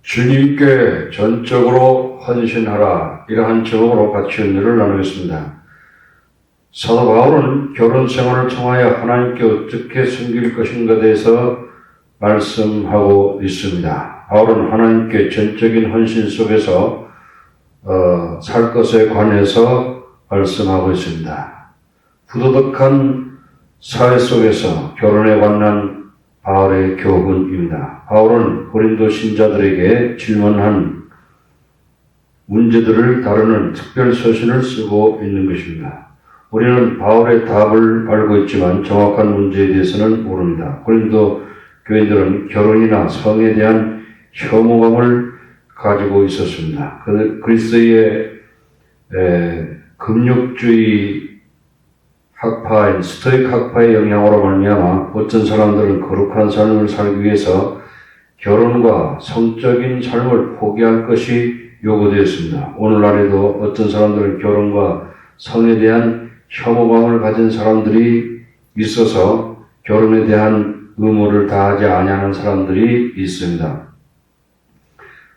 주님께 전적으로 헌신하라, 이러한 제목으로 같이 은혜를 나누겠습니다. 사도 바울은 결혼 생활을 통하여 하나님께 어떻게 섬길 것인가에 대해서 말씀하고 있습니다. 바울은 하나님께 전적인 헌신 속에서 살 것에 관해서 말씀하고 있습니다. 부도덕한 사회 속에서 결혼에 관한 바울의 교훈입니다. 바울은 고린도 신자들에게 질문한 문제들을 다루는 특별 서신을 쓰고 있는 것입니다. 우리는 바울의 답을 알고 있지만 정확한 문제에 대해서는 모릅니다. 고린도 교인들은 결혼이나 성에 대한 혐오감을 가지고 있었습니다. 그리스의 금욕주의 학파인 스토익 학파의 영향으로 말미암아 어떤 사람들은 거룩한 삶을 살기 위해서 결혼과 성적인 삶을 포기할 것이 요구되었습니다. 오늘날에도 어떤 사람들은 결혼과 성에 대한 혐오감을 가진 사람들이 있어서 결혼에 대한 의무를 다하지 아니하는 사람들이 있습니다.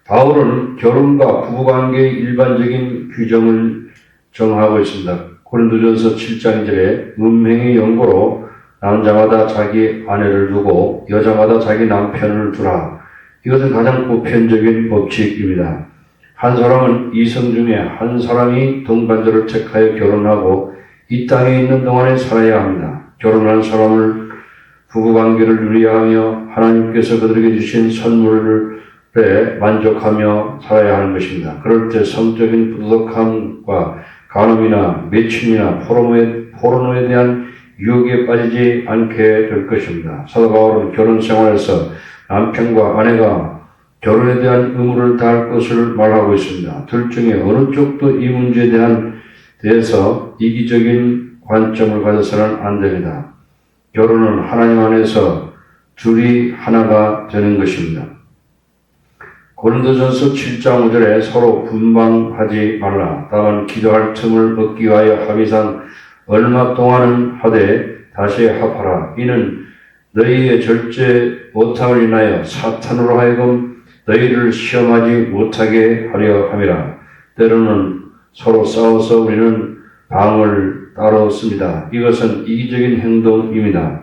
바울은 결혼과 부부관계의 일반적인 규정을 정하고 있습니다. 고린도전서 7장 1절에 문맹의 연고로 남자마다 자기 아내를 두고 여자마다 자기 남편을 두라. 이것은 가장 보편적인 법칙입니다. 한 사람은 이성 중에 한 사람이 동반자를 택하여 결혼하고 이 땅에 있는 동안에 살아야 합니다. 결혼한 사람을 부부관계를 누려야 하며 하나님께서 그들에게 주신 선물에 만족하며 살아야 하는 것입니다. 그럴 때 성적인 부도덕함과 간음이나 매춘이나 포르노에 대한 유혹에 빠지지 않게 될 것입니다. 사도 바울은 결혼 생활에서 남편과 아내가 결혼에 대한 의무를 다할 것을 말하고 있습니다. 둘 중에 어느 쪽도 이 문제에 대해서 이기적인 관점을 가져서는 안 됩니다. 결혼은 하나님 안에서 둘이 하나가 되는 것입니다. 고린도전서 7장 5절에 서로 분방하지 말라. 다만 기도할 틈을 얻기 위하여 합의상 얼마 동안은 하되 다시 합하라. 이는 너희의 절제 못함을 인하여 사탄으로 하여금 너희를 시험하지 못하게 하려 함이라. 때로는 서로 싸워서 우리는 방을 따랐습니다. 이것은 이기적인 행동입니다.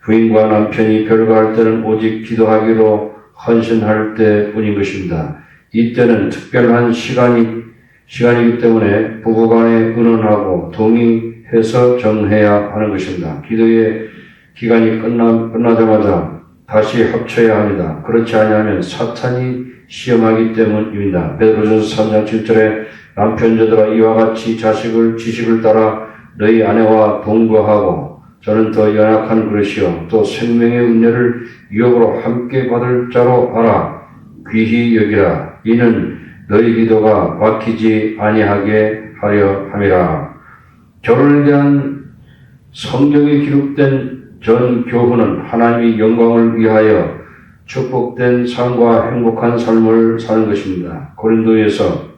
부인과 남편이 별거할 때는 오직 기도하기로 헌신할 때뿐인 것입니다. 이때는 특별한 시간이기 때문에 부부간에 의논하고 동의해서 정해야 하는 것입니다. 기도의 기간이 끝나자마자 다시 합쳐야 합니다. 그렇지 않으면 사탄이 시험하기 때문입니다. 베드로전서 3장 7절에 남편자들아 이와 같이 지식을 따라 너희 아내와 동거하고 저는 더 연약한 그릇이요 또 생명의 은혜를 유업으로 함께 받을 자로 알아 귀히 여기라. 이는 너희 기도가 막히지 아니하게 하려 함이라. 결혼에 대한 성경에 기록된 전 교훈은 하나님의 영광을 위하여 축복된 삶과 행복한 삶을 사는 것입니다. 고린도에서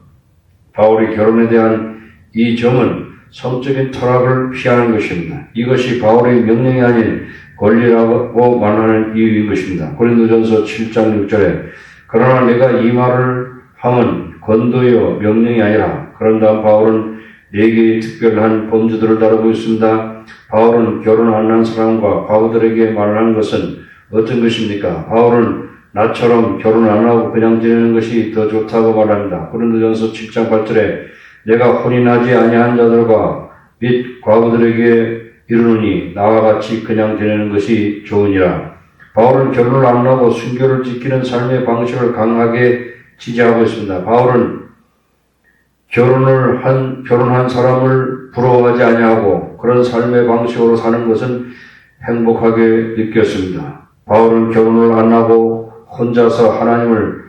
바울이 결혼에 대한 이 점은 성적인 타락을 피하는 것입니다. 이것이 바울의 명령이 아닌 권리라고 말하는 이유인 것입니다. 고린도전서 7장 6절에 그러나 내가 이 말을 함은 권도요 명령이 아니라. 그런 다음 바울은 4개의 특별한 범주들을 다루고 있습니다. 바울은 결혼 안 한 사람과 과부들에게 말하는 것은 어떤 것입니까? 바울은 나처럼 결혼 안 하고 그냥 지내는 것이 더 좋다고 말합니다. 고린도전서 7장 8절에 내가 혼인하지 아니한 자들과 및 과부들에게 이르노니 나와 같이 그냥 지내는 것이 좋으니라. 바울은 결혼을 안 하고 순교를 지키는 삶의 방식을 강하게 지지하고 있습니다. 바울은 결혼한 사람을 부러워하지 아니하고 그런 삶의 방식으로 사는 것은 행복하게 느꼈습니다. 바울은 결혼을 안 하고 혼자서 하나님을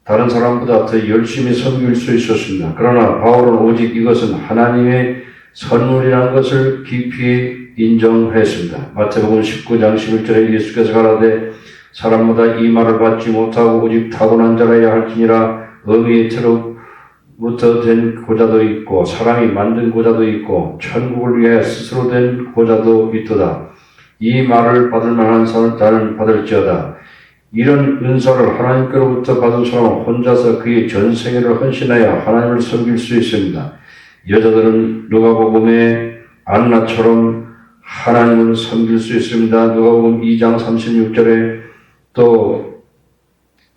다른 사람보다 더 열심히 섬길 수 있었습니다. 그러나 바울은 오직 이것은 하나님의 선물이라는 것을 깊이 인정했습니다. 마태복음 19장 11절에 예수께서 가라되 사람마다 이 말을 받지 못하고 오직 타고난 자라야 할지니라. 어미의 태로부터 된 고자도 있고 사람이 만든 고자도 있고 천국을 위하여 스스로 된 고자도 있도다. 이 말을 받을 만한 자는 받을지어다. 이런 은사를 하나님께로부터 받은 사람은 혼자서 그의 전생애를 헌신하여 하나님을 섬길 수 있습니다. 여자들은 누가복음의 안나처럼 하나님을 섬길 수 있습니다. 누가복음 2장 36절에 또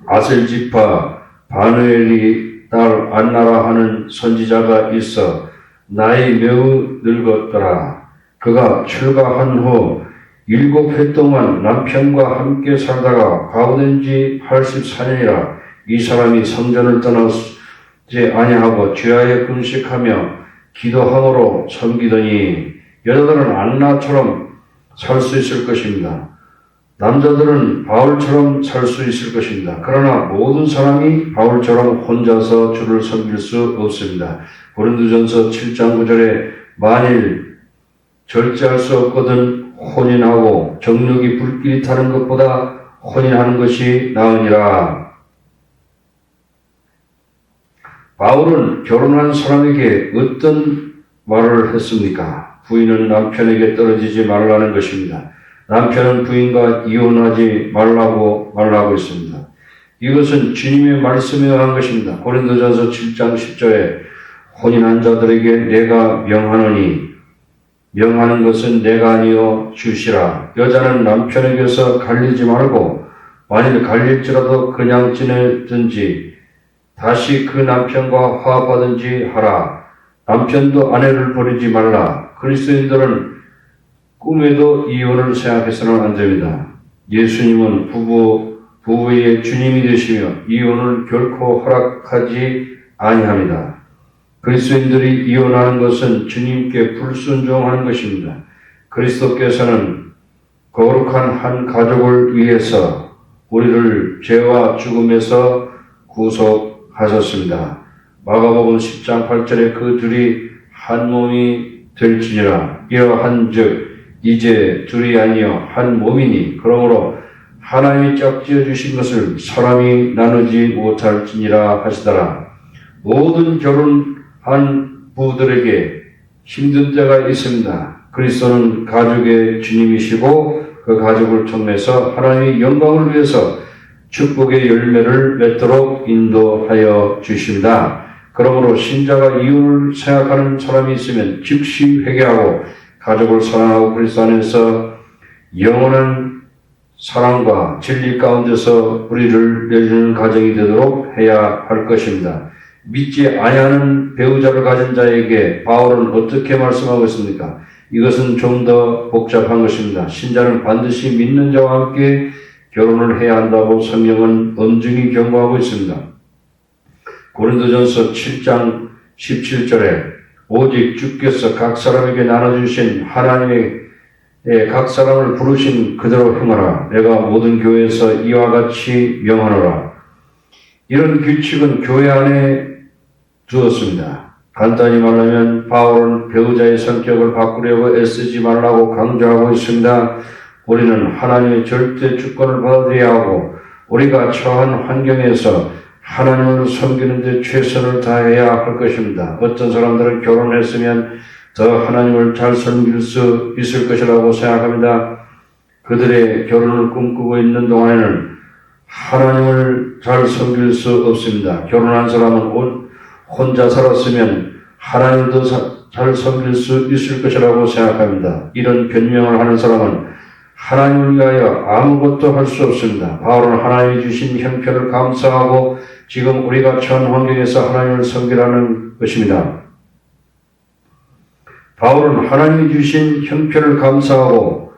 아셀지파 바누엘이 딸 안나라 하는 선지자가 있어 나이 매우 늙었더라. 그가 출가한 후 7해 동안 남편과 함께 살다가 과부된 지 84년이라 이 사람이 성전을 떠나지 아니하고 죄하여 금식하며 기도함으로 섬기더니 여자들은 안나처럼 살 수 있을 것입니다. 남자들은 바울처럼 살 수 있을 것입니다. 그러나 모든 사람이 바울처럼 혼자서 주를 섬길 수 없습니다. 고린도전서 7장 9절에 만일 절제할 수 없거든 혼인하고 정욕이 불길이 타는 것보다 혼인하는 것이 나으니라. 바울은 결혼한 사람에게 어떤 말을 했습니까? 부인은 남편에게 떨어지지 말라는 것입니다. 남편은 부인과 이혼하지 말라고 했습니다. 이것은 주님의 말씀에 의한 것입니다. 고린도전서 7장 10절에 혼인한 자들에게 내가 명하노니 명하는 것은 내가 아니요 주시라. 여자는 남편에게서 갈리지 말고 만일 갈릴지라도 그냥 지내든지 다시 그 남편과 화합하든지 하라. 남편도 아내를 버리지 말라. 그리스도인들은 꿈에도 이혼을 생각해서는 안 됩니다. 예수님은 부부의 주님이 되시며 이혼을 결코 허락하지 아니합니다. 그리스도인들이 이혼하는 것은 주님께 불순종하는 것입니다. 그리스도께서는 거룩한 한 가족을 위해서 우리를 죄와 죽음에서 구속하셨습니다. 마가복음 10장 8절에 그 둘이 한 몸이 될지니라. 이러한즉 이제 둘이 아니여 한 몸이니 그러므로 하나님이 짝지어 주신 것을 사람이 나누지 못할지니라 하시더라. 모든 결혼한 부부들에게 힘든 때가 있습니다. 그리스도는 가족의 주님이시고 그 가족을 통해서 하나님의 영광을 위해서 축복의 열매를 맺도록 인도하여 주십니다. 그러므로 신자가 이혼을 생각하는 사람이 있으면 즉시 회개하고 가족을 사랑하고 그리스도 안에서 영원한 사랑과 진리 가운데서 우리를 내주는 가정이 되도록 해야 할 것입니다. 믿지 아니하는 배우자를 가진 자에게 바울은 어떻게 말씀하고 있습니까? 이것은 좀 더 복잡한 것입니다. 신자는 반드시 믿는 자와 함께 결혼을 해야 한다고 성경은 엄중히 경고하고 있습니다. 고린도전서 7장 17절에 오직 주께서 각 사람에게 나눠주신 하나님의 각 사람을 부르신 그대로 행하라. 내가 모든 교회에서 이와 같이 명하노라. 이런 규칙은 교회 안에 두었습니다. 간단히 말하면 바울은 배우자의 성격을 바꾸려고 애쓰지 말라고 강조하고 있습니다. 우리는 하나님의 절대 주권을 받아들여야 하고 우리가 처한 환경에서 하나님을 섬기는 데 최선을 다해야 할 것입니다. 어떤 사람들은 결혼했으면 더 하나님을 잘 섬길 수 있을 것이라고 생각합니다. 그들의 결혼을 꿈꾸고 있는 동안에는 하나님을 잘 섬길 수 없습니다. 결혼한 사람은 혼자 살았으면 하나님을 더 잘 섬길 수 있을 것이라고 생각합니다. 이런 변명을 하는 사람은 하나님을 위하여 아무것도 할 수 없습니다. 바울은 하나님이 주신 형편을 감사하고 지금 우리가 처한 환경에서 하나님을 섬기라는 것입니다. 바울은 하나님이 주신 형편을 감사하고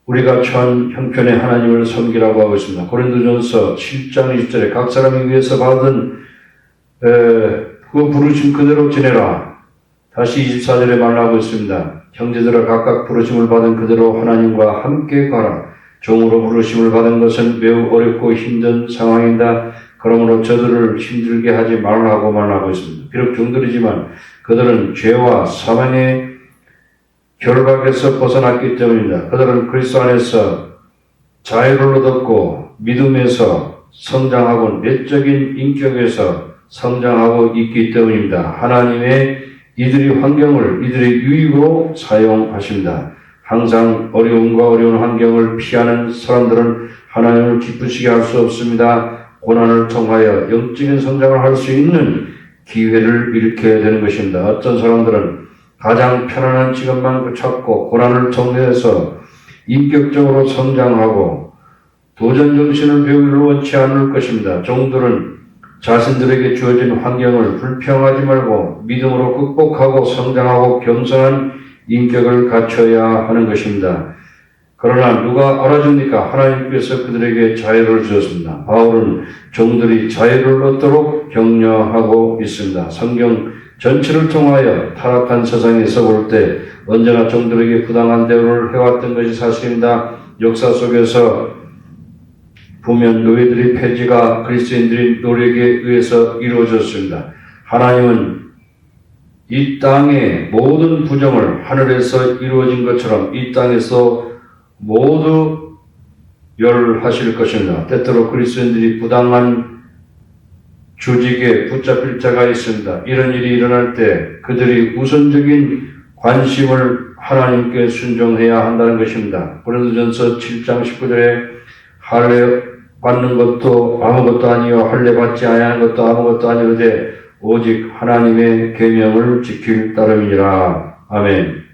우리가 처한 형편에 하나님을 섬기라고 하고 있습니다. 고린도전서 7장 20절에 각 사람이 위해서 받은 그 부르심 그대로 지내라. 다시 24절에 말하고 있습니다. 형제들아 각각 부르심을 받은 그대로 하나님과 함께 가라. 종으로 부르심을 받은 것은 매우 어렵고 힘든 상황이다. 그러므로 저들을 힘들게 하지 말라고 말하고 있습니다. 비록 종들이지만 그들은 죄와 사망의 결박에서 벗어났기 때문입니다. 그들은 그리스도 안에서 자유를 얻었고 믿음에서 성장하고 내적인 인격에서 성장하고 있기 때문입니다. 하나님의 이들의 환경을 이들의 유익으로 사용하십니다. 항상 어려움과 어려운 환경을 피하는 사람들은 하나님을 기쁘시게 할 수 없습니다. 고난을 통하여 영적인 성장을 할 수 있는 기회를 잃게 되는 것입니다. 어떤 사람들은 가장 편안한 지금만 찾고 고난을 통해서 인격적으로 성장하고 도전 정신을 배우기를 원치 않을 것입니다. 종들은 자신들에게 주어진 환경을 불평하지 말고 믿음으로 극복하고 성장하고 겸손한 인격을 갖춰야 하는 것입니다. 그러나 누가 알아줍니까? 하나님께서 그들에게 자유를 주었습니다. 바울은 종들이 자유를 얻도록 격려하고 있습니다. 성경 전체를 통하여 타락한 세상에서 볼 때 언제나 종들에게 부당한 대우를 해왔던 것이 사실입니다. 역사 속에서 보면 노예들의 폐지가 그리스도인들의 노력에 의해서 이루어졌습니다. 하나님은 이 땅의 모든 부정을 하늘에서 이루어진 것처럼 이 땅에서 모두 멸하실 것입니다. 때때로 그리스도인들이 부당한 조직에 붙잡힐 자가 있습니다. 이런 일이 일어날 때 그들이 우선적인 관심을 하나님께 순종해야 한다는 것입니다. 고린도전서 7장 19절에 할례 받는 것도 아무것도 아니요 할례 받지 아니하는 것도 아무것도 아니로되 오직 하나님의 계명을 지킬 따름이니라. 아멘.